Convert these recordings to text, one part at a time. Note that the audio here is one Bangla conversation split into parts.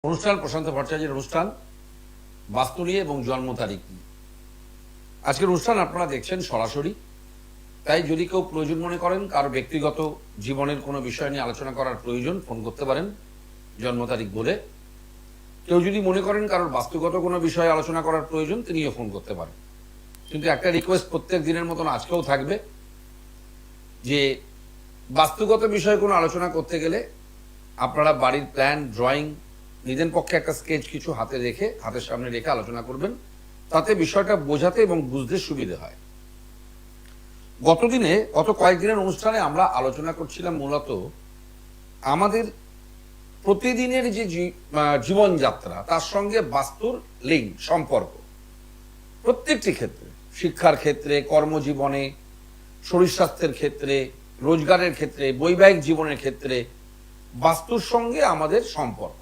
অনুষ্ঠান প্রশান্ত ভট্টাচার্যের অনুষ্ঠান বাস্তু নিয়ে এবং জন্ম তারিখ নিয়ে। আজকের অনুষ্ঠান আপনারা দেখছেন সরাসরি, তাই যদি কেউ প্রয়োজন মনে করেন কারো ব্যক্তিগত জীবনের কোনো বিষয় নিয়ে আলোচনা করার প্রয়োজন, ফোন করতে পারেন জন্ম তারিখ বলে। কেউ যদি মনে করেন কারোর বাস্তুগত কোনো বিষয়ে আলোচনা করার প্রয়োজন, তিনিও ফোন করতে পারেন। কিন্তু একটা রিকোয়েস্ট প্রত্যেক দিনের মতন আজকেও থাকবে যে বাস্তুগত বিষয়ে কোনো আলোচনা করতে গেলে আপনারা বাড়ির প্ল্যান, ড্রয়িং, নিজের পক্ষে একটা স্কেচ কিছু হাতের সামনে রেখে আলোচনা করবেন, তাতে বিষয়টা বোঝাতে এবং বুঝতে সুবিধে হয়। গত কয়েকদিনের অনুষ্ঠানে আমরা আলোচনা করছিলাম মূলত আমাদের প্রতিদিনের যে জীবনযাত্রা, তার সঙ্গে বাস্তুর লিঙ্ক, সম্পর্ক প্রত্যেকটি ক্ষেত্রে, শিক্ষার ক্ষেত্রে, কর্মজীবনে, শরীর স্বাস্থ্যের ক্ষেত্রে, রোজগারের ক্ষেত্রে, বৈবাহিক জীবনের ক্ষেত্রে বাস্তুর সঙ্গে আমাদের সম্পর্ক।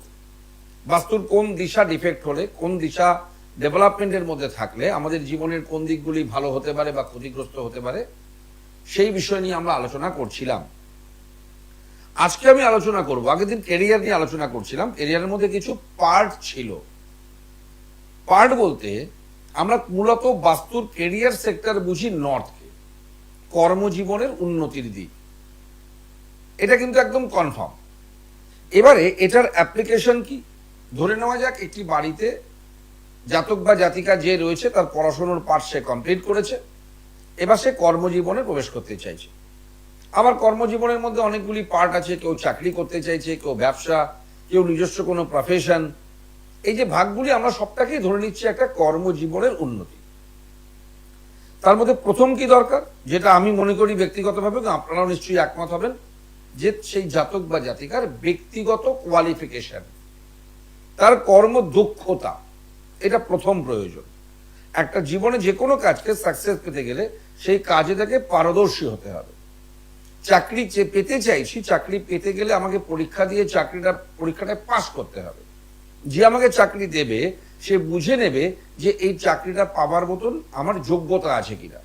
বাস্তুর কোন দিশা ডিফেক্ট হলে, কোন দিশা ডেভেলপমেন্টের মধ্যে থাকলে আমাদের জীবনের কোন দিকগুলি ভালো হতে পারে বা ক্ষতিগ্রস্ত হতে পারে, সেই বিষয় নিয়ে আমরা আলোচনা করছিলাম। আজকে আমি আলোচনা করব, আগের দিন ক্যারিয়ার নিয়ে আলোচনা করছিলাম। ক্যারিয়ারের মধ্যে কিছু পার্ট ছিল। পার্ট বলতে আমরা মূলত বাস্তুর ক্যারিয়ার সেক্টর বুঝি নর্থকে, কর্মজীবনের উন্নতির দিক। এটা কিন্তু একদম কনফার্ম। এবারে এটার অ্যাপ্লিকেশন কি? ধরে নেওয়া যাক একটি বাড়িতে জাতক বা জাতিকা যে রয়েছে তার পড়াশোনার পার্ট সে কমপ্লিট করেছে, এবার সে কর্মজীবনে প্রবেশ করতে চাইছে। আবার কর্মজীবনের মধ্যে অনেকগুলি পার্ট আছে, কেউ চাকরি করতে চাইছে, কেউ ব্যবসা, কেউ নিজস্ব কোনো প্রফেশন। এই যে ভাগগুলি আমরা সবটাকেই ধরে নিচ্ছি একটা কর্মজীবনের উন্নতি। তার মধ্যে প্রথম কি দরকার, যেটা আমি মনে করি ব্যক্তিগতভাবে, আপনারাও নিশ্চয়ই একমত হবেন, যে সেই জাতক বা জাতিকার ব্যক্তিগত কোয়ালিফিকেশন, তার কর্মদক্ষতা, এটা প্রথম প্রয়োজন। একটা জীবনে যে কোনো কাজকে সাকসেস পেতে গেলে সেই কাজে তাকে পারদর্শী হতে হবে। চাকরি পেতে চাইছি, চাকরি পেতে গেলে আমাকে পরীক্ষা দিয়ে পরীক্ষাটায় পাস করতে হবে। যে আমাকে চাকরি দেবে সে বুঝে নেবে যে এই চাকরিটা পাবার মতন আমার যোগ্যতা আছে কিনা,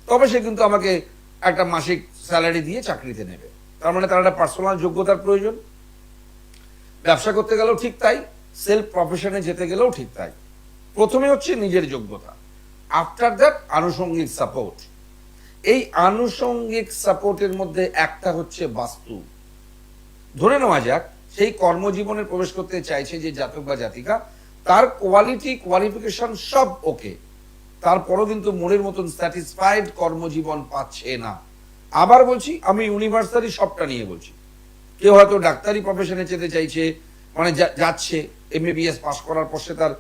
তবে সে কিন্তু আমাকে একটা মাসিক স্যালারি দিয়ে চাকরিতে নেবে। তার মানে তার একটা পার্সোনাল যোগ্যতার প্রয়োজন। ব্যবসা করতে গেলেও ঠিক তাই, সেলফ প্রফেশনে যেতে গেলেও ঠিক তাই। প্রথমে হচ্ছে নিজের যোগ্যতা, আফটার দ্যাট আনুষঙ্গিক সাপোর্ট। এই আনুষঙ্গিক সাপোর্টের মধ্যে একটা হচ্ছে বাস্তু। ধরে নেওয়া যাক সেই কর্মজীবনে প্রবেশ করতে চাইছে যে জাতক বা জাতিকা, তার কোয়ালিফিকেশন সব ওকে, তারপরও কিন্তু মনের মতন স্যাটিসফাইড কর্মজীবন পাচ্ছে না। আবার বলছি, আমি ইউনিভার্সালি সবটা নিয়ে বলছি। কেউ হয়তো ডাক্তারি প্রফেশনে যেতে চাইছে, মানে যাচ্ছে, MBBS পাস করার পর সে তার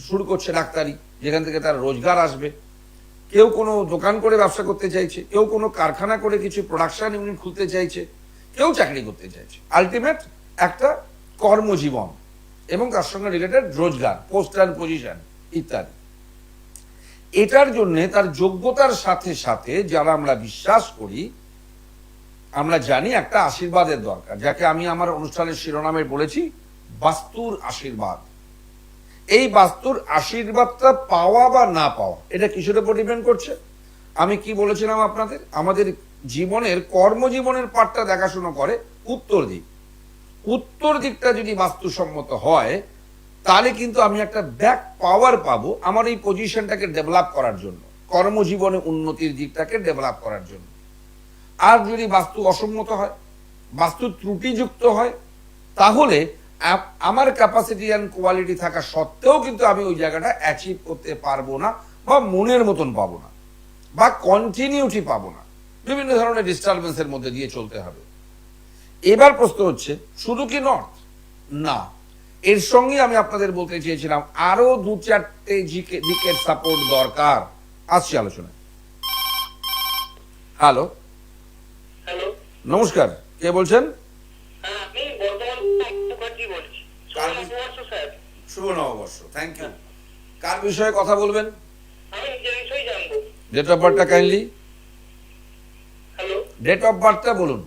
শুরু করছে ডাক্তারি, যেখান থেকে তার রোজগার আসবে। কেউ কোনো দোকান করে ব্যবসা করতে চাইছে, কেউ কোনো কারখানা করে কিছু প্রোডাকশন ইউনিট খুলতে চাইছে, কেউ চাকরি করতে চাইছে। আলটিমেট একটা কর্মজীবন এবং তার সঙ্গে রিলেটেড রোজগার, পোস্ট অ্যান্ড পজিশন ইত্যাদি। এটার জন্য তার যোগ্যতার সাথে সাথে যারা আমরা বিশ্বাস করি, আমরা জানি একটা আশীর্বাদের দরকার, যাকে আমি আমার অনুষ্ঠানের শিরোনামে বলেছি বাস্তুর আশীর্বাদ। এই বাস্তুর আশীর্বাদটা পাওয়া বা না পাওয়া, এটা কিসের উপর ডিপেন্ড করছে? আমি কি বলেছিলাম আপনাদের, আমাদের জীবনের কর্মজীবনের পার্টটা দেখাশোনা করে উত্তর দিক। উত্তর দিকটা যদি বাস্তুসম্মত হয়, তাহলে কিন্তু আমি একটা ব্যাক পাওয়ার পাবো আমার এই পজিশনটাকে ডেভেলপ করার জন্য, কর্মজীবনে উন্নতির দিকটাকে ডেভেলপ করার জন্য। আর যদি বাস্তু অসম্মত হয়, বাস্তু ত্রুটিযুক্ত হয়, তাহলে আমার ক্যাপাসিটি অ্যান্ড কোয়ালিটি থাকা সত্ত্বেও কিন্তু আমি ওই জায়গাটা অ্যাচিভ করতে পারবো না, বা মনের মতন পাবো না, বা কন্টিনিউটি পাবো না। বিভিন্ন ধরনের ডিস্টারবেন্সের মধ্যে দিয়ে চলতে হবে। এবার প্রশ্ন হচ্ছে, শুধু কি নর্থ? না, এর সঙ্গে আমি আপনাদের বলতে চেয়েছিলাম আরো 2-4টে দিকের সাপোর্ট দরকার। আসছি আলোচনায়। হ্যালো, নমস্কার, কে বলছেন? শুভ নববর্ষ, থ্যাংক ইউ। কার বিষয়ে কথা বলবেন? ডেট অফ বার্থটা কাইন্ডলি, ডেট অফ বার্থটা বলুন।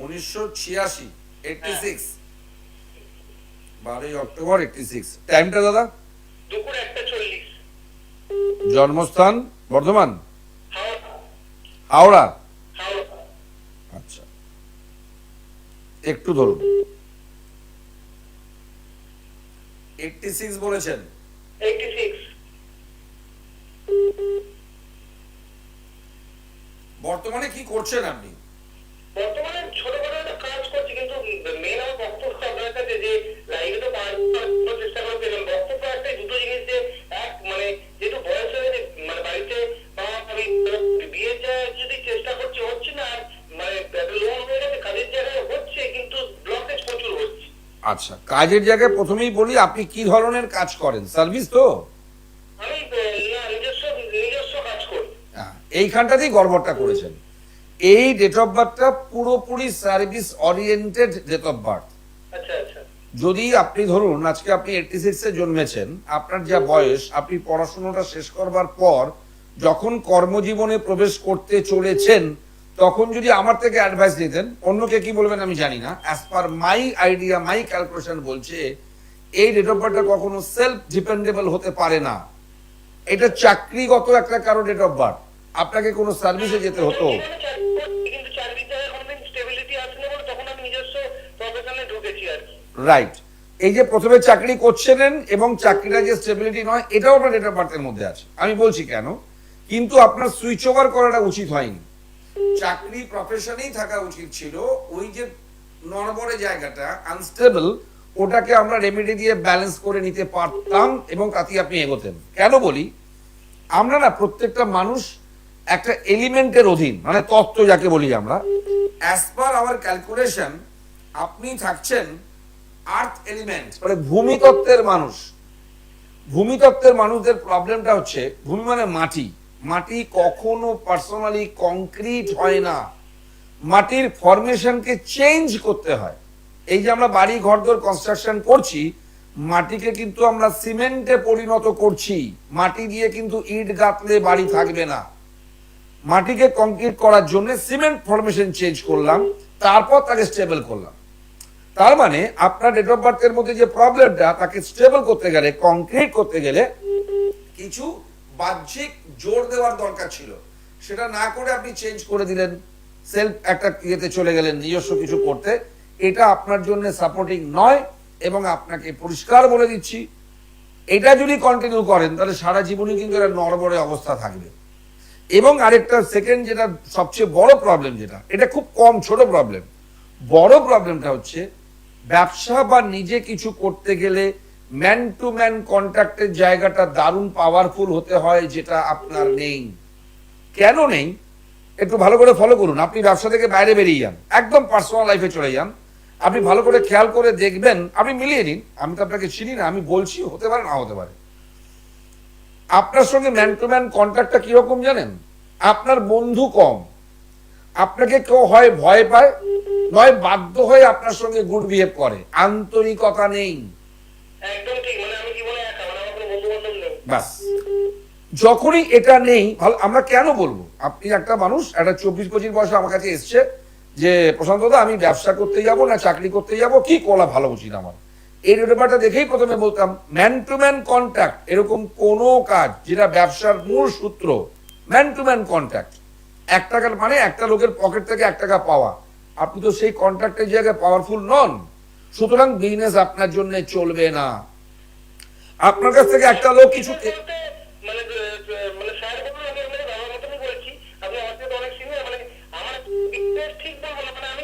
1986, 86, 12 অক্টোবর 86। টাইমটা দাদা? দুপুর 1:40। জন্মস্থান বর্ধমান, হাওড়া। আচ্ছা, একটু ধরুন। 86 বলেছেন। 86। বর্তমানে কি করছেন আপনি? বর্তমানে ছোটখাটো একটা কাজ করছি, কিন্তু মেন আমার বক্তব্য আপনার কাছে যে লাইভে তো চেষ্টা করে পেলাম। বক্তব্য একটাই, দুটো জিনিস যে এক মানে যেহেতু বয়স হয়ে গেছে, মানে বাড়িতে আমি বিয়ের যদি চেষ্টা করছি হচ্ছে না, আর মানে লোন হয়ে গেছে, কাজের জায়গায় হচ্ছে কিন্তু ব্লকেজ প্রচুর হচ্ছে। আচ্ছা, কাজের জায়গায় প্রথমেই বলি, আপনি কি ধরনের কাজ করেন? সার্ভিস তো? আমি না নিজস্ব কাজ করি। হ্যাঁ, এইখানটাতেই গড়বড়টা করেছেন। এই ডেট অফ বার্থটা পুরোপুরি service oriented date of birth. আচ্ছা আচ্ছা। যদি আপনি ধরুন আজকে আপনি 86 এ জন্মেছেন, আপনার যা বয়স, আপনি পড়াশোনাটা শেষ করবার পর যখন কর্মজীবনে প্রবেশ করতে চলেছেন, তখন যদি আমার থেকে অ্যাডভাইস নিতেন, অন্যকে কি বলবেন আমি জানি না, অ্যাজ পার মাই আইডিয়া, মাই ক্যালকুলেশন বলছে এই ডেট অফ বার্থটা কখনো সেলফ ডিপেন্ডেবল হতে পারে না। এটা চাকরিগত একটা কারো ডেট অফ বার্থ, আপনাকে কোনো সার্ভিসে যেতে হতো। কিন্তু চাকরিতে কোনোদিন স্টেবিলিটি আসেনি বলে তখন আমি নিজস্ব প্রফেশনে ঢুকেছি আর কি। রাইট। এই যে প্রথমে চাকরি করছিলেন এবং চাকরিটা যে স্টেবিলিটি নয়, এটাও আপনার ডেট অফ বার্থের মধ্যে আছে। আমি বলছি কেন, কিন্তু আপনার সুইচ ওভার করাটা উচিত হয়নি। চাকরি প্রফেশনেই থাকা উচিত ছিল। ওই যে নড়বড়ে জায়গাটা আনস্টেবল, ওটাকে আমরা রেমেডি দিয়ে ব্যালেন্স করে নিতে পারতাম এবং তাতে আপনি এগোতেন। কেন বলি, আমরা না প্রত্যেকটা মানুষ একটা এলিমেন্টের অধীন, মানে তত্ত্ব যাকে বলি আমরা। অ্যাজ পার আওয়ার ক্যালকুলেশন আপনি থাকছেন আর্থ এলিমেন্ট, মানে ভূমিতত্ত্বের মানুষ। ভূমিতত্ত্বের মানুষদের প্রবলেমটা হচ্ছে, ভূমি মানে মাটি। মাটি কখনো পার্সোনালি কংক্রিট হয় না, মাটির ফরমেশনকে চেঞ্জ করতে হয়। এই যে আমরা বাড়ি ঘরদোর কনস্ট্রাকশন করছি, মাটিকে কিন্তু আমরা সিমেন্টে পরিণত করছি। মাটি দিয়ে কিন্তু ইট গাঁথলে বাড়ি থাকবে না। মাটিকে কংক্রিট করার জন্য সিমেন্ট ফরমেশন চেঞ্জ করলাম, তারপর তাকে স্টেবল করলাম। তার মানে আপনার ডেট অফ বার্থের মধ্যে যে প্রবলেমটা, তাকে স্টেবল করতে গেলে, কংক্রিট করতে গেলে কিছু বাহ্যিক জোর দেওয়ার দরকার ছিল। সেটা না করে আপনি চেঞ্জ করে দিলেন, সেলফ একটা ইয়েতে চলে গেলেন নিজস্ব কিছু করতে। এটা আপনার জন্য সাপোর্টিং নয় এবং আপনাকে পরিষ্কার বলে দিচ্ছি, এটা যদি কন্টিনিউ করেন তাহলে সারা জীবনই কিন্তু একটা নড়বড়ে অবস্থা থাকবে। এবং আরেকটা সেকেন্ড, যেটা সবচেয়ে বড় প্রবলেম, যেটা এটা খুব কম ছোট প্রবলেম, বড় প্রবলেমটা হচ্ছে ব্যবসা বা নিজে কিছু করতে গেলে ম্যান টু ম্যান কন্ট্যাক্টের জায়গাটা দারুণ পাওয়ারফুল হতে হয়, যেটা আপনার নেই। কেন নেই একটু ভালো করে ফলো করুন। আপনি ব্যবসা থেকে বাইরে বেরিয়ে যান, একদম পার্সোনাল লাইফে চলে যান, আপনি ভালো করে খেয়াল করে দেখবেন, আপনি মিলিয়ে নিন। আমি তো আপনাকে চিনি না, আমি বলছি, হতে পারে না হতে পারে। আপনার সঙ্গে ম্যান টু ম্যান কন্ট্যাক্টটা কিরকম জানেন? আপনার বন্ধু কম, আপনাকে কেউ হয় ভয় পায়, নয় বাধ্য হয়ে আপনার সঙ্গে গুড বিহেভ করে, আন্তরিকতা নেই। একদম ঠিক, মানে আমি জীবনে একা, মানে আমার কোনো বন্ধু বান্ধব নেই। বাস, যখনই এটা নেই, ভালো আমরা কেন বলবো? আপনি একটা মানুষ, একটা 24-25 বয়সে আমার কাছে এসছে যে প্রশান্ত দা আমি ব্যবসা করতে যাব না চাকরি করতে যাব, কি করা ভালো উচিত আমার। এই ব্যাপারটা দেখেই প্রথমে বলতাম, ম্যান টু ম্যান কন্ট্যাক্ট, এরকম কোনো কাজ যেটা ব্যবসার মূল সূত্র, ম্যান টু ম্যান কন্ট্যাক্ট। 1 টাকার মানে একটা লোকের পকেট থেকে 1 টাকা পাওয়া, আপনি তো সেই কন্ট্যাক্টের জায়গায় পাওয়ারফুল নন। সুতরাং বিজনেস আপনার জন্য চলবে না। আপনার কাছ থেকে একটা লোক কিছু মানে মানে স্যার বলুন, আমি আপনাকে বাবার মতনই বলছি, আপনি আমার থেকে অনেক সিনিয়র, মানে আমার বিজনেস ঠিক বলবো না, মানে আমি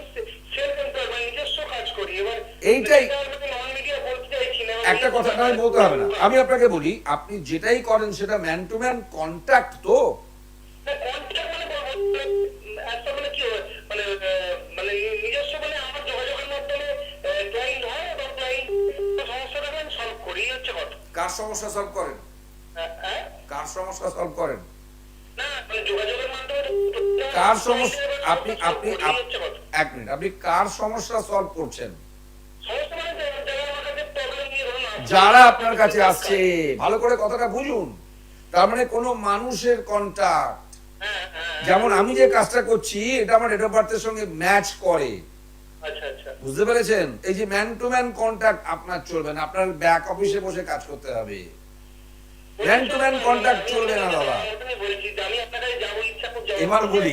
সেলফ এমপ্লয়েড, মানে নিজস্ব কাজ করি। এবার এইটাই নন মিডিয়া বলতে চাইছি না, একটা কথা নয়, বলতে হবে না। আমি আপনাকে বলি, আপনি যেটাই করেন সেটা ম্যান টু ম্যান কন্ট্যাক্ট তো। কন্ট্যাক্ট মানে একটা মানে কি হয়, মানে মানে নিজস্ব, মানে আমার যোগাযোগের মাধ্যমে ক্লায়েন্ট হয় এবং ক্লায়েন্ট সমস্যাটাকে আমি সলভ করি, এই হচ্ছে কথা। কার সমস্যা সলভ করেন? হ্যাঁ, কার সমস্যা সলভ করেন? না মানে যোগাযোগের মাধ্যমে কার সমস্যা? আপনি আপনি এই হচ্ছে কথা। 1 মিনিট, আপনি কার সমস্যা সলভ করছেন? সমস্যা মানে যারা আমার কাছে প্রবলেম নিয়ে ধরুন যারা আপনার কাছে আসছে, ভালো করে কথাটা বুঝুন। তার মানে কোনো মানুষের কন্ট্যাক্ট, যেমন আমি যে কাজটা করছি এটা আমার ডেট অফ বার্থের সঙ্গে ম্যাচ করে। আচ্ছা আচ্ছা, বুঝতে পেরেছেন? এই যে ম্যান টু ম্যান কন্ট্যাক্ট আপনার চলবে না, আপনার ব্যাক অফিসে বসে কাজ করতে হবে। ম্যান টু ম্যান কন্ট্যাক্ট চলবে না দাদা। এবার বলি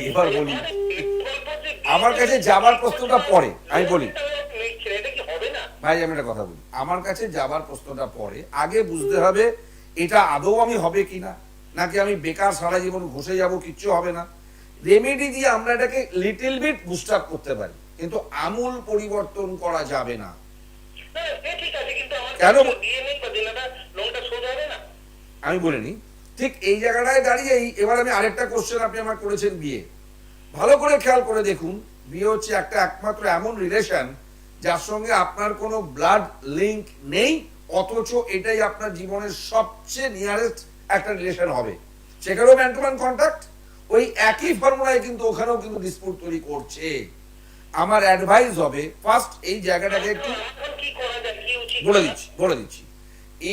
আমার কাছে যাবার প্রশ্নটা পরে, আমি বলি ভাই আমি একটা কথা বলি, আমার কাছে যাবার প্রশ্নটা পরে, আগে বুঝতে হবে এটা আদৌ আমি হবে কিনা, নাকি আমি বেকার সারা জীবন ঘষে যাব, কিচ্ছু হবে না। রেমেডি দিয়ে আমরা এটাকে লিটল বিট বুস্ট আপ করতে পারি, কিন্তু আমূল পরিবর্তন করা যাবে না। না, সে ঠিক আছে, কিন্তু আমার কেন? দিয়ে নেই বা দেনাটা লোনটা শোধ হবে না। আমি বলিনি, ঠিক এই জায়গাটায় দাঁড়িয়েই এবার আমি আরেকটা কোশ্চেন আপনি আমার করেছেন বিয়ে। ভালো করে খেয়াল করে দেখুন, বিয়ে হচ্ছে একটা একমাত্র এমন রিলেশন যার সঙ্গে আপনার কোনো ব্লাড লিংক নেই, অথচ এটাই আপনার জীবনের সবচেয়ে নিয়ারেস্ট একটা রিলেশন হবে। সেখানেও ম্যান টু ম্যান কন্ট্যাক্ট, ওই একই ফর্মুলায় কিন্তু ওখানেও কিন্তু ডিসপুট তৈরি করছে। আমার অ্যাডভাইস হবে ফার্স্ট এই জায়গাটাকে একটু এখন কি করা যায়, কি উচিত? বলে দিচ্ছি।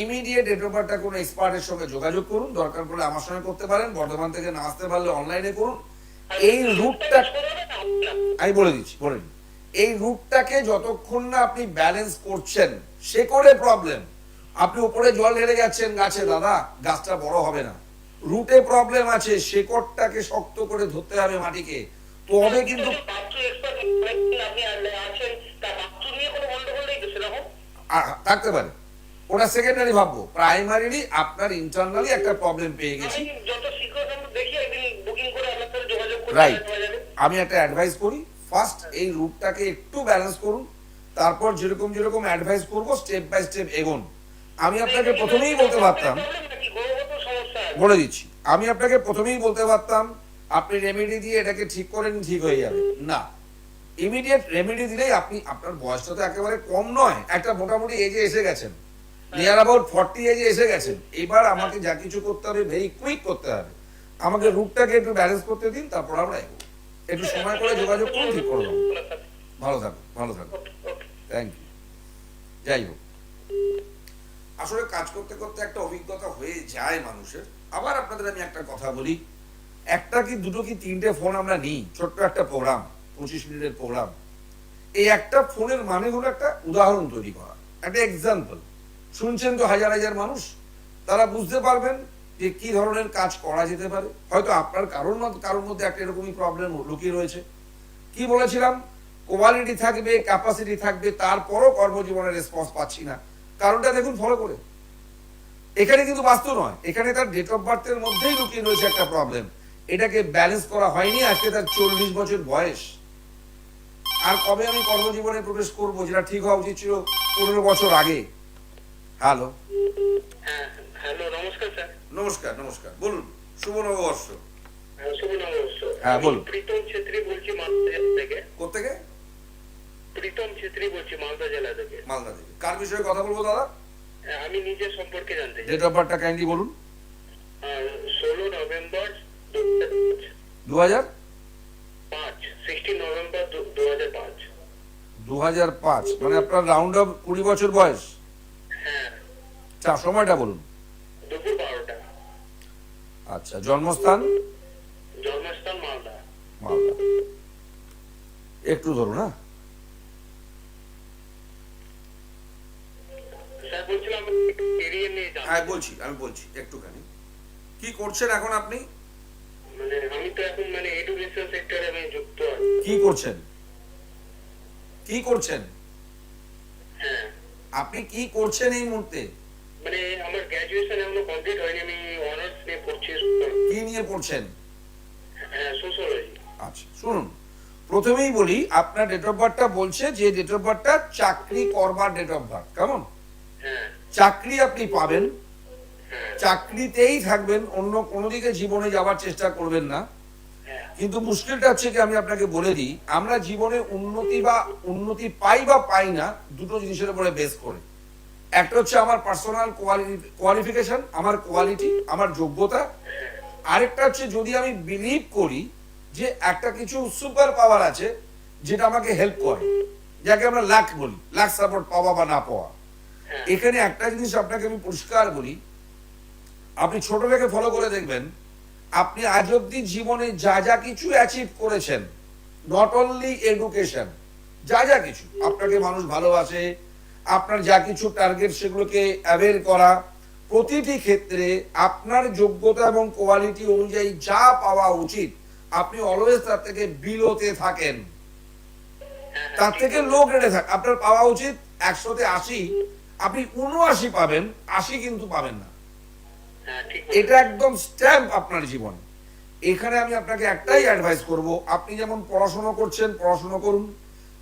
ইমিডিয়েট ডেট অফ বার্থটা কোনো এক্সপার্টের সঙ্গে যোগাযোগ করুন, দরকার পড়লে আমার সঙ্গে করতে পারেন, বর্ধমান থেকে না আসতে পারলে অনলাইনে করুন। এই রুটটা শোধ হবে না, হবে না। আমি বলে দিচ্ছি, এই রুটটাকে যতক্ষণ না আপনি ব্যালেন্স করছেন, সে করে প্রবলেম। আপনি উপরে জল ঢেলে যাচ্ছেন গাছে, দাদা গাছটা বড় হবে না। রুটে প্রবলেম আছে, শেকড়টাকে শক্ত করে ধরতে হবে মাটিকে, তবে কিন্তু বাস্তু এক্সপার্ট আপনি আছেন, তা বাস্তু নিয়ে কোনো গন্ডগোল নেই তো সেরকম? থাকতে পারে। ওটা সেকেন্ডারি ভাববো, প্রাইমারিলি আপনার ইন্টারনালি একটা প্রবলেম পেয়ে গেছি। আমি যত শীঘ্র সম্ভব দেখি একদিন বুকিং করে আপনার সাথে যোগাযোগ করে রাইট, হয়ে যাবে। আমি একটা অ্যাডভাইস করি, ফার্স্ট এই রুটটাকে একটু ব্যালেন্স করুন, তারপর যেরকম যেরকম অ্যাডভাইস করবো স্টেপ বাই স্টেপ এগোন। আমি আপনাকে প্রথমেই বলতে পারতাম, নাকি গ্রহগত সমস্যা আছে? বলে দিচ্ছি, আমি আপনাকে প্রথমেই বলতে পারতাম আপনি রেমেডি দিয়ে এটাকে ঠিক করেন, ঠিক হয়ে যাবে না। ইমিডিয়েট রেমেডি দিলেই আপনি, আপনার বয়সটা তো একেবারে কম নয়, একটা মোটামুটি এজে এসে গেছেন, নিয়ার অ্যাবাউট 40 এজে এসে গেছেন। এবার আমাকে যা কিছু করতে হবে ভেরি কুইক করতে হবে, আমাকে রুটটাকে একটু ব্যালেন্স করতে দিন, তারপর আমরা এগোবো। একটু সময় করে যোগাযোগ করুন, ঠিক করে দেবো। ভালো থাকুন, ভালো থাকুন, থ্যাংক ইউ। যাই হোক, আসলে কাজ করতে করতে একটা অভিজ্ঞতা হয়ে যায় মানুষের। আবার আপনাদের আমি একটা কথা বলি, একটা কি দুটো কি তিনটে ফোন আমরা নিই, ছোট্ট একটা প্রোগ্রাম, 25 মিনিটের প্রোগ্রাম। এই একটা ফোনের মানে হলো একটা উদাহরণ তৈরি করা, একটা এক্সাম্পল। শুনছেন তো হাজার হাজার মানুষ, তারা বুঝতে পারবেন যে কি ধরনের কাজ করা যেতে পারে। হয়তো আপনার কারোর মধ্যে একটা এরকমই প্রবলেম লুকিয়ে রয়েছে। কি বলেছিলাম, কোয়ালিটি থাকবে, ক্যাপাসিটি থাকবে, তারপরও কর্মজীবনের রেসপন্স পাচ্ছি না। কারণটা দেখুন ফলো করে। এখানে কিন্তু বাস্তু নয়, এখানে তার ডেট অফ বার্থের মধ্যেই লুকিয়ে রয়েছে একটা প্রবলেম। এটাকে ব্যালেন্স করা হয়নি, আজকে তার 40 বছর বয়স। আর কবে আমি কর্মজীবনে প্রবেশ করব, যেটা ঠিক হওয়া উচিত ছিল 15 বছর আগে। হ্যালো, হ্যাঁ, হ্যালো, নমস্কার স্যার। নমস্কার, নমস্কার, বলুন। শুভ নববর্ষ। শুভ নববর্ষ। হ্যাঁ, আমি বলুন। প্রীতম ছেত্রী বলছি মালদা জেলা থেকে। কোত্থেকে? প্রীতম ছেত্রী বলছি মালদা জেলা থেকে। মালদা থেকে। কার বিষয়ে কথা বলবো দাদা? আমি নিজের সম্পর্কে জানতে চাই। ডেট অফ বার্থটা কাইন্ডলি বলুন। 16 নভেম্বর 2005। 16 নভেম্বর 2005। 2005 মানে আপনার রাউন্ড অফ 20 বছর বয়স। হ্যাঁ, আচ্ছা, সময়টা বলুন। দুপুর 12টা। আচ্ছা, জন্মস্থান? জন্মস্থান মালদা। মালদা। একটু ধরুন। হ্যাঁ, স্যার বলছিলাম এরিয়া নিয়ে হ্যাঁ আমি বলছি একটুখানি। কি করছেন এখন আপনি? মানে আমি তো এখন মানে এডুকেশন সেক্টরে আমি যুক্ত আছি। কি করছেন? হ্যাঁ, আপনি কি করছেন এই মুহূর্তে? মানে আমার গ্র্যাজুয়েশন এখনো কমপ্লিট হয়নি, আমি অনার্স নিয়ে পড়ছি। কি নিয়ে পড়ছেন? হ্যাঁ, সোশ্যোলজি। আচ্ছা, শুনুন, প্রথমেই বলি আপনার ডেট অফ বার্থটা বলছে যে ডেট অফ বার্থটা চাকরি করবার ডেট অফ বার্থ। কেমন? হ্যাঁ, চাকরি আপনি পাবেন, হ্যাঁ, চাকরিতেই থাকবেন, অন্য কোনো দিকে জীবনে যাবার চেষ্টা করবেন না। হ্যাঁ, কিন্তু মুশকিলটা হচ্ছে কি, আমি আপনাকে বলে দিই, আমরা জীবনে উন্নতি পাই বা পাই না দুটো জিনিসের উপরে বেস করে। একটা হচ্ছে আমার পার্সোনাল কোয়ালিফিকেশন, আমার কোয়ালিটি, আমার যোগ্যতা। আরেকটা হচ্ছে যদি আমি বিলিভ করি যে একটা কিছু সুপার পাওয়ার আছে যেটা আমাকে হেল্প করে, যাকে আমরা লাক বলি, লাক সাপোর্ট পাওয়া বা না পাওয়া। হ্যাঁ, এখানে একটা জিনিস আপনাকে আমি পরিষ্কার বলি, আপনি ছোট থেকে ফলো করে দেখবেন, আপনি আজ অব্দি জীবনে যা যা কিছু অ্যাচিভ করেছেন, নট অনলি এডুকেশন, যা যা কিছু আপনাকে মানুষ ভালোবাসে, আপনার যা কিছু টার্গেট সেগুলোকে অ্যাভেল করা, প্রতিটি ক্ষেত্রে আপনার যোগ্যতা এবং কোয়ালিটি অনুযায়ী যা পাওয়া উচিত আপনি অলওয়েজ তার থেকে বিলোতে থাকেন, হ্যাঁ, তার থেকে লো গ্রেডে থাক। আপনার পাওয়া উচিত 100-তে 80, আপনি 79 পাবেন, 80 কিন্তু পাবেন না। হ্যাঁ ঠিক এটা একদম স্ট্যাম্প আপনার জীবন। এখানে আমি আপনাকে একটাই অ্যাডভাইস করব, আপনি যেমন পড়াশোনা করছেন পড়াশোনা করুন,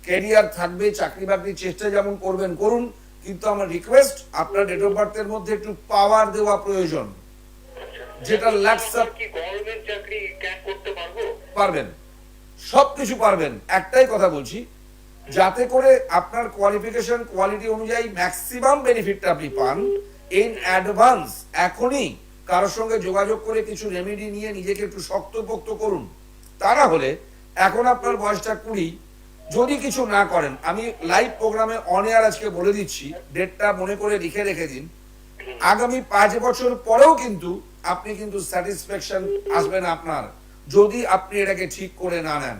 ক্যারিয়ার থাকবে, চাকরি বাকরির চেষ্টা যেমন করবেন করুন, কিন্তু আমার রিকোয়েস্ট আপনার ডেট অফ বার্থের মধ্যে একটু পাওয়ার দেওয়া প্রয়োজন, যেটা ল্যাটস আপ। কি গভর্নমেন্ট চাকরি ক্র্যাক করতে পারবো? পারবেন, সবকিছু পারবেন। একটাই কথা বলছি, যাতে করে আপনার কোয়ালিফিকেশন কোয়ালিটি অনুযায়ী ম্যাক্সিমাম বেনিফিটটা আপনি পান ইন অ্যাডভান্স। এখনই কারোর সঙ্গে যোগাযোগ করে কিছু রেমেডি নিয়ে নিজেকে একটু শক্তপোক্ত করুন। তা না হলে, এখন আপনার বয়সটা 20, যদি কিছু না করেন, আমি লাইভ প্রোগ্রামে অন এয়ার আজকে বলে দিচ্ছি, ডেটটা মনে করে লিখে রেখে দিন, আগামী 5 বছর পরেও কিন্তু আপনি কিন্তু স্যাটিসফ্যাকশন আসবে না আপনার, যদি আপনি এটাকে ঠিক করে না নেন।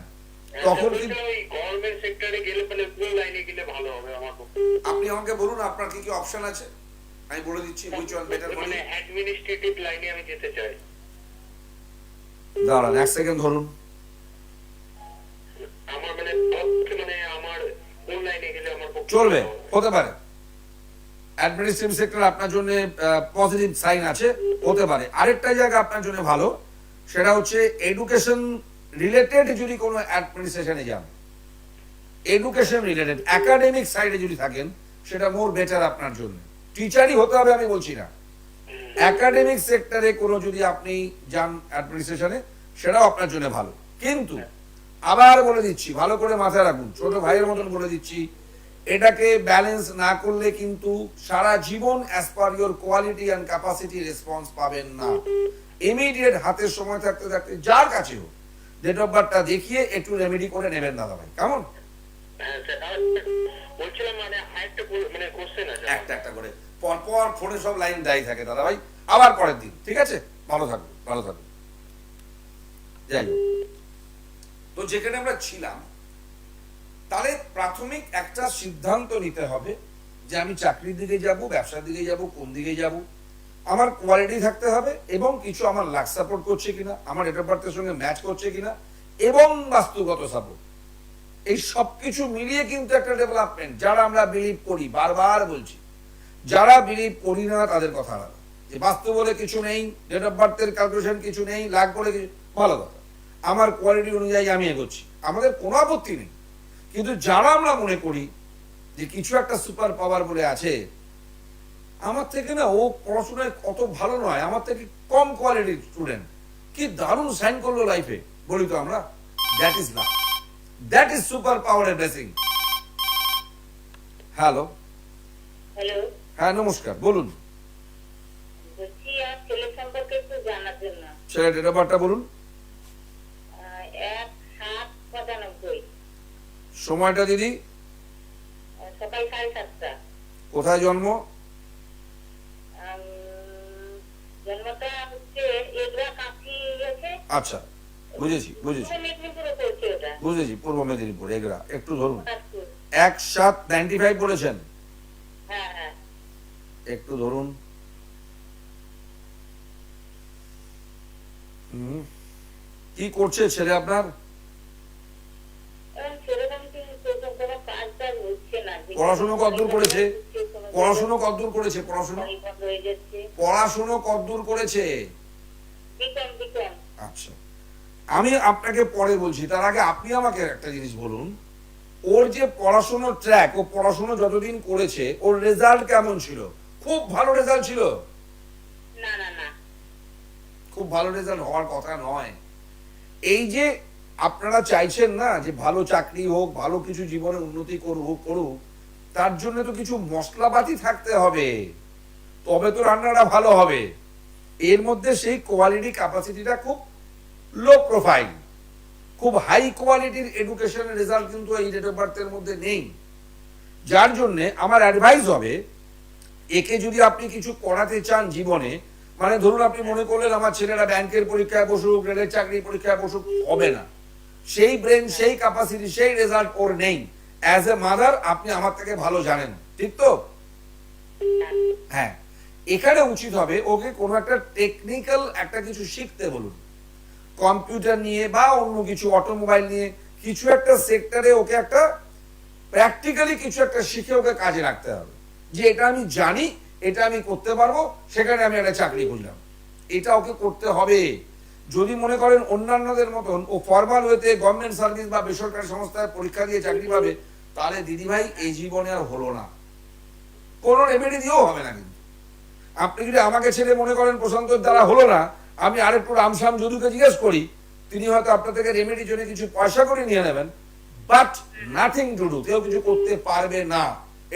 তখন কিন্তু গভর্নমেন্ট সেক্টরে গেলে মানে কোন লাইনে গেলে ভালো হবে আমার পক্ষে? আপনি আমাকে বলুন আপনার কি কি অপশন আছে, আমি বলে দিচ্ছি হুইচ ওয়ান বেটার ফর মানে ইউ। অ্যাডমিনিস্ট্রেটিভ লাইনে আমি যেতে চাই। দাঁড়ান 1 সেকেন্ড ধরুন। আমার মানে আমার কোন লাইনে গেলে আমার পক্ষে চলবে, ভালো হবে? হতে পারে অ্যাডমিনিস্ট্রেটিভ সেক্টর আপনার জন্য পজিটিভ সাইন আছে, হতে পারে। আরেকটা জায়গা আপনার জন্য ভালো, সেটা হচ্ছে এডুকেশন রিলেটেড, যদি কোনো অ্যাডমিনিস্ট্রেশনে যান, এডুকেশন রিলেটেড একাডেমিক সাইডে যদি থাকেন, সেটা মোর বেটার আপনার জন্য। টিচারই হতে হবে আমি বলছি না, একাডেমিক সেক্টরে কোনো যদি আপনি যান অ্যাডমিনিস্ট্রেশনে, সেটাও আপনার জন্য ভালো। কিন্তু আবার বলে দিচ্ছি, ভালো করে মাথায় রাখুন, ছোট ভাইয়ের মতন বলে দিচ্ছি, এটাকে ব্যালেন্স না করলে কিন্তু সারা জীবন as per your quality and capacity response পাবেন না। ইমিডিয়েট হাতের সময় থাকতে থাকতে যার কাছে হোক, ডেট অফ বার্থটা দেখিয়ে একটু রেমেডি করে নেবেন দাদা ভাই, কেমন? হ্যাঁ স্যার, আর বলছিলাম মানে আরেকটা মানে কোশ্চেন আছে। একটা একটা করে পরপর ফোনে সব লাইন দেয় থাকে দাদা ভাই, আবার পরের দিন, ঠিক আছে? ভালো থাকবে, ভালো থাকবে। যাই হোক, তো যেখানে আমরা ছিলাম, তাহলে প্রাথমিক একটা সিদ্ধান্ত নিতে হবে যে আমি চাকরির দিকে যাব, ব্যবসার দিকে যাব, কোন দিকে যাব। আমার কোয়ালিটি থাকতে হবে, এবং কিছু আমার লাক সাপোর্ট করছে কিনা, আমার ডেট অফ বার্থের সঙ্গে ম্যাচ করছে কিনা, এবং বাস্তুগত সাপোর্ট, এই সবকিছু মিলিয়ে কিন্তু একটা ডেভেলপমেন্ট। যারা আমরা বিলিভ করি, বারবার বলছি, যারা বিলিভ করি না তাদের কথা আলাদা, যে বাস্তু বলে কিছু নেই, ডেট অফ বার্থের ক্যালকুলেশন কিছু নেই, লাখ বলে কিছু, ভালো কথা, আমার কোয়ালিটি অনুযায়ী আমি এগোচ্ছি, আমাদের কোনো আপত্তি নেই। কিন্তু যারা আমরা মনে করি যে কিছু একটা সুপার পাওয়ার বলে আছে, আমার থেকে না ও পড়াশোনায় অত ভালো নয়, আমার থেকে কম কোয়ালিটির স্টুডেন্ট, কি দারুণ সাইন করলো লাইফে, বলি তো আমরা, that is lakh, that is super পাওয়ারের ব্লেসিং। হ্যালো, হ্যালো, হ্যাঁ নমস্কার, বলুন। বলছি আমার ছেলে সম্পর্কে একটু জানার জন্য। ছেলে ডেট অফ বার্থটা বলুন, 1/7/95, সময়টা দিদি, সকাল 7:30। কোথায় জন্ম? জন্মটা হচ্ছে এগরা কাঁথি আছে। আচ্ছা, বুঝেছি বুঝেছি পূর্ব মেদিনীপুরে পড়ছে ওটা। বুঝেছি, পূর্ব মেদিনীপুর, এগরা। একটু ধরুন, পটাশপুর। 1/7/95 বলেছেন, হ্যাঁ হ্যাঁ। একটু ধরুন। কি করছে ছেলে আপনার? এখন সেরকম কোনো কাজ টাজ হচ্ছে না। পড়াশুনো কতদূর করেছে? পড়াশুনো কতদূর করেছে? পড়াশুনো বন্ধ হয়ে যাচ্ছে। পড়াশুনো কতদূর করেছে? BCom BCom. আচ্ছা, আমি আপনাকে পরে বলছি, তার আগে আপনি আমাকে একটা জিনিস বলুন, ওর যে পড়াশোনার ট্র্যাক, ও পড়াশোনা যতদিন করেছে, ওর রেজাল্ট কেমন ছিল? খুব ভালো রেজাল্ট ছিল? না না না। খুব ভালো রেজাল্ট হওয়ার কথা নয়। এই যে আপনারা চাইছেন না যে ভালো চাকরি হোক, ভালো কিছু জীবনে উন্নতি করুক, তার জন্য তো কিছু মশলাপাতি থাকতে হবে, তবে তো রান্নাটা ভালো হবে। এর মধ্যে সেই কোয়ালিটি ক্যাপাসিটিটা খুব লো প্রোফাইল, খুব হাই কোয়ালিটির এডুকেশনের রেজাল্ট কিন্তু এই ডেট অফ বার্থের মধ্যে নেই। যার জন্য আমার অ্যাডভাইস হবে, একে যদি আপনি কিছু করাতে চান জীবনে, মানে ধরুন আপনি মনে করলেন আমার ছেলেরা ব্যাংকের পরীক্ষায় বসুক, রেলের চাকরির পরীক্ষায় বসুক, হবে না। সেই ব্রেন, সেই ক্যাপাসিটি, সেই রেজাল্ট ওর নেই। অ্যাজ এ মাদার আপনি আমার থেকে ভালো জানেন, ঠিক তো? হ্যাঁ, এখানে উচিত হবে ওকে কোনো একটা টেকনিক্যাল একটা কিছু শিখতে বলুন, কম্পিউটার নিয়ে বা অন্য কিছু, অটোমোবাইল নিয়ে কিছু একটা সেক্টরে ওকে একটা প্র্যাকটিক্যালি কিছু একটা শিখে ওকে কাজে রাখতে হবে, যে এটা আমি জানি, এটা আমি করতে পারবো, সেখানে আমি একটা চাকরি করলাম, এটা ওকে করতে হবে। যদি মনে করেন অন্যান্যদের মতন ও ফর্মাল ওয়েতে গভর্নমেন্ট সার্ভিস বা বেসরকারি সংস্থায় পরীক্ষা দিয়ে চাকরি পাবে, তাহলে দিদিভাই এই জীবনে আর হলো না, কোনো রেমেডি দিয়েও হবে না। কিন্তু আপনি যদি আমাকে ছেড়ে মনে করেন প্রশান্তর দ্বারা হলো না, আমি আরেকটু রামশ্যাম যদুকে জিজ্ঞেস করি, তিনি হয়তো আপনার থেকে রেমেডির জন্য কিছু পয়সা করে নিয়ে নেবেন, বাট নাথিং টু ডু, কেউ কিছু করতে পারবে না।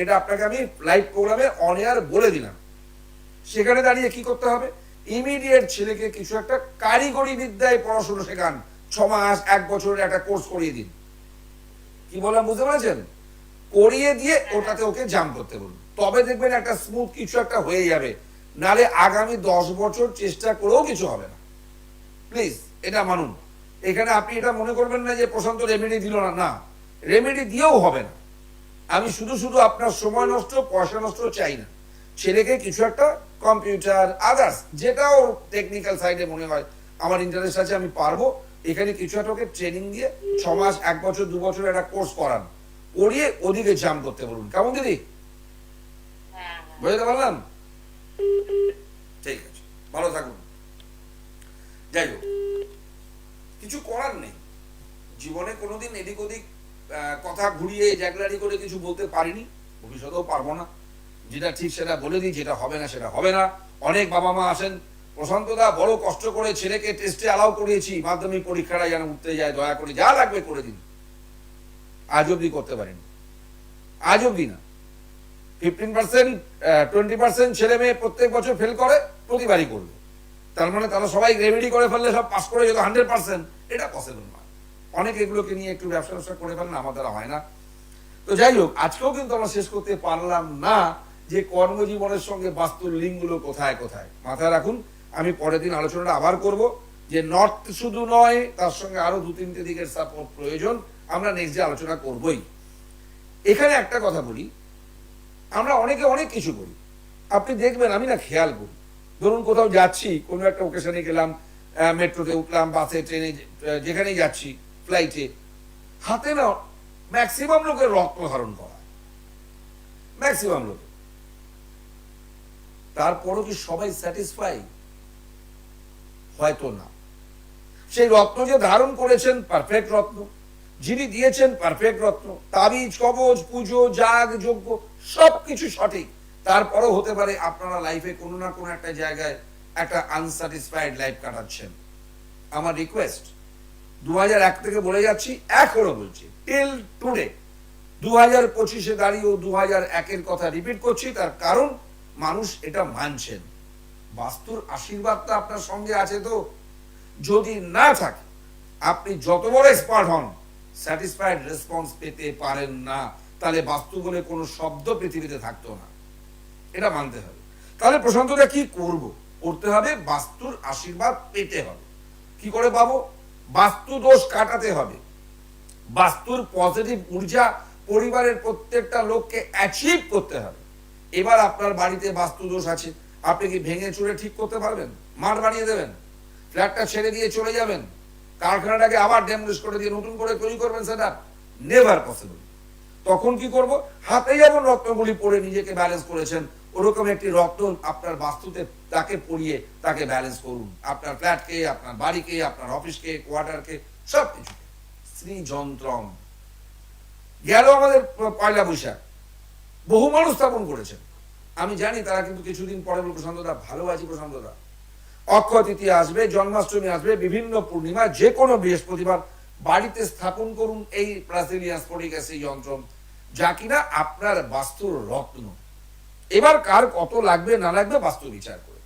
এটা আপনাকে আমি লাইভ প্রোগ্রামে অন এয়ার বলে দিলাম। সেখানে দাঁড়িয়ে কি করতে হবে, ইমিডিয়েট ছেলেকে কিছু একটা কারিগরি বিদ্যায় পড়াশোনা শেখান, 6 মাস 1 বছরের একটা কোর্স করিয়ে দিন। কি বললাম বুঝতে পারছেন? করিয়ে দিয়ে ওটাতে ওকে জাম্প করতে বলুন, তবে দেখবেন একটা স্মুথ কিছু একটা হয়ে যাবে। নালে আগামী 10 বছর চেষ্টা করেও কিছু হবে না। প্লিজ এটা মানুন। এখানে আপনি এটা মনে করবেন না যে প্রশান্ত রেমেডি দিল না, না, রেমেডি দিয়েও হবে না। আমি শুধু শুধু আপনার সময় নষ্ট, পয়সা নষ্ট চাই না। ছেলেকে কিছু একটা কম্পিউটার আদার্স যেটাও টেকনিক্যাল সাইডে মনে হয় আমার ইন্টারেস্ট আছে, আমি পারবো, এখানে কিছু একটা ওকে ট্রেনিং দিয়ে 6 মাস 1 বছর 2 বছর একটা কোর্স করান, করিয়ে ওদিকে জাম্প করতে বলুন। কেমন দিদি? হ্যাঁ বুঝতে পারলাম? ঠিক আছে, ভালো থাকুন। যাই হোক, কিছু করার নেই। জীবনে কোনোদিন এদিক ওদিক কথা ঘুরিয়ে জ্যাগলারি করে কিছু বলতে পারিনি, ভবিষ্যতেও পারবো না। যেটা ঠিক সেটা বলে দিই, যেটা হবে না সেটা হবে না। অনেক বাবা মা আসেন, প্রশান্ত দা বড় কষ্ট করে ছেলেকে টেস্টে অ্যালাউ করিয়েছি, মাধ্যমিক পরীক্ষাটা যেন উঠতে যায়, দয়া করে যা লাগবে করে দিন। আজ অব্দি করতে পারেনি, আজ অব্দি না। 15% 20% ছেলে মেয়ে প্রত্যেক বছর ফেল করে, প্রতিবারই করবে। তার মানে তারা সবাই রেমেডি করে ফেললে সব পাস করে যেত 100%, এটা পসিবল নয়। অনেক এগুলোকে নিয়ে একটু ব্যবসা করে ফেলেন, আমার দ্বারা হয় না। তো যাই হোক, আজকেও কিন্তু আমরা শেষ করতে পারলাম না যে কর্মজীবনের সঙ্গে বাস্তুর লিঙ্কগুলো কোথায় কোথায়। মাথায় রাখুন, আমি পরের দিন আলোচনাটা আবার করব, যে নর্থ শুধু নয়, তার সঙ্গে আরো 2-3টে দিকের সাপোর্ট প্রয়োজন, আমরা নেক্সট ডে আলোচনা করবই। এখানে একটা কথা বলি, আমরা অনেকে অনেক কিছু করি, আপনি দেখবেন আমি না খেয়াল করি, ধরুন কোথাও যাচ্ছি, কোনো একটা ওকেশনে গেলাম, মেট্রোতে উঠলাম, বাসে, ট্রেনে, যেখানেই যাচ্ছি, ফ্লাইটে, হাতে না ম্যাক্সিমাম লোকের রত্ন ধারণ করা, ম্যাক্সিমাম লোক। তারপরও কি সবাই স্যাটিসফাই? হয়তো না। সেই রত্ন যে ধারণ করেছেন পারফেক্ট রত্ন, যিনি দিয়েছেন পারফেক্ট রত্ন, তাবিজ কবচ পুজো যাগ যজ্ঞ সবকিছু সঠিক, তারপরও হতে পারে আপনারা লাইফে কোনো না কোনো একটা জায়গায় একটা আনস্যাটিসফাইড লাইফ কাটাচ্ছেন। আমার রিকোয়েস্ট, 2001 থেকে বলে যাচ্ছি, এখনো বলছি, টিল টুডে 2025-এ দাঁড়িয়েও 2001-এর কথা রিপিট করছি, তার কারণ মানুষ এটা মানছেন। বাস্তুর আশীর্বাদটা আপনার সঙ্গে আছে তো? যদি না থাকে, আপনি যত বড় এক্সপার্ট হন, স্যাটিসফাইড রেসপন্স পেতে পারেন না, তাহলে বাস্তু বলে কোনো শব্দ পৃথিবীতে থাকতো না, এটা মানতে হবে। তাহলে প্রশান্তটা কি করব? করতে হবে, বাস্তুর আশীর্বাদ পেতে হবে। কি করে পাবো? বাস্তু দোষ কাটাতে হবে, বাস্তুর পজিটিভ ঊর্জা পরিবারের প্রত্যেকটা লোককে অ্যাচিভ করতে হবে। এবার আপনার বাড়িতে বাস্তু দোষ আছে, আপনি কি ভেঙে চুরে ঠিক করতে পারবেন? মাঠ বানিয়ে দেবেন? ফ্ল্যাটটা ছেড়ে দিয়ে চলে যাবেন? কারখানাটাকে আবার ড্যামেজ করে দিয়ে নতুন করে তৈরি করবেন? সেটা নেভার পসিবল। তখন কি করব? হাতে যেমন রত্নগুলি পরে নিজেকে ব্যালেন্স করেছেন, ওরকম একটি রত্ন আপনার বাস্তুতে তাকে পরিয়ে তাকে ব্যালেন্স করুন। আপনার ফ্ল্যাটকে, আপনার বাড়িকে, আপনার অফিসকে, কোয়ার্টারকে, সবকিছু। শ্রী যন্ত্রম গেল আমাদের পয়লা বৈশাখ, বহু মানুষ স্থাপন করেছেন। আমি জানি তারা কিন্তু কিছুদিন পরে বলবে, প্রশান্তদা ভালো আছি, প্রশান্তদা অক্ষয় তৃতীয়া আসবে, জন্মাষ্টমী আসবে, বিভিন্ন পূর্ণিমা, যে কোনো বৃহস্পতিবার বাড়িতে স্থাপন করুন এই ব্রাজিলিয়ান স্ফটিক অ্যাসিড যন্ত্র, যা কিনা আপনার বাস্তুর রত্ন। এবার কার কত লাগবে না লাগবে বাস্তু বিচার করে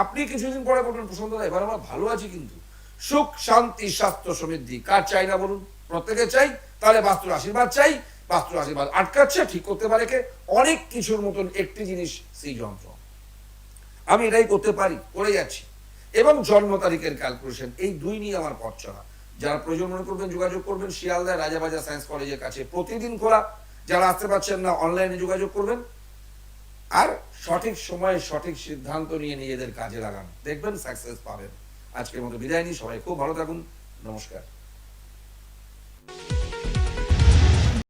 আপনি কিছুদিন পরে বলবেন, প্রশান্তদা এবার আমরা ভালো আছি, কিন্তু সুখ শান্তি স্বাস্থ্য সমৃদ্ধি কার চাই না বলুন? প্রত্যেকে চাই। তাহলে বাস্তুর আশীর্বাদ চাই। বাস্তুর আশীর্বাদ আটকাচ্ছে, ঠিক করতে পারে কে? অনেক কিছুর মতন একটি জিনিস, সেই যন্ত্র। আমি এটাই করতে পারি, করে যাচ্ছি। এবং জন্ম তারিখের ক্যালকুলেশন, এই দুই নিয়ে আমার পথ চলা। যারা প্রয়োজন মনে করবেন যোগাযোগ করবেন, শিয়ালদায় রাজাবাজার সায়েন্স কলেজের কাছে, প্রতিদিন খোলা। যারা আসতে পারছেন না, অনলাইনে যোগাযোগ করবেন। আর সঠিক সময়ে সঠিক সিদ্ধান্ত নিয়ে নিজেদের কাজে লাগান, দেখবেন সাকসেস পাবেন। আজকের মতো বিদায় নিই, সবাই খুব ভালো থাকুন, নমস্কার।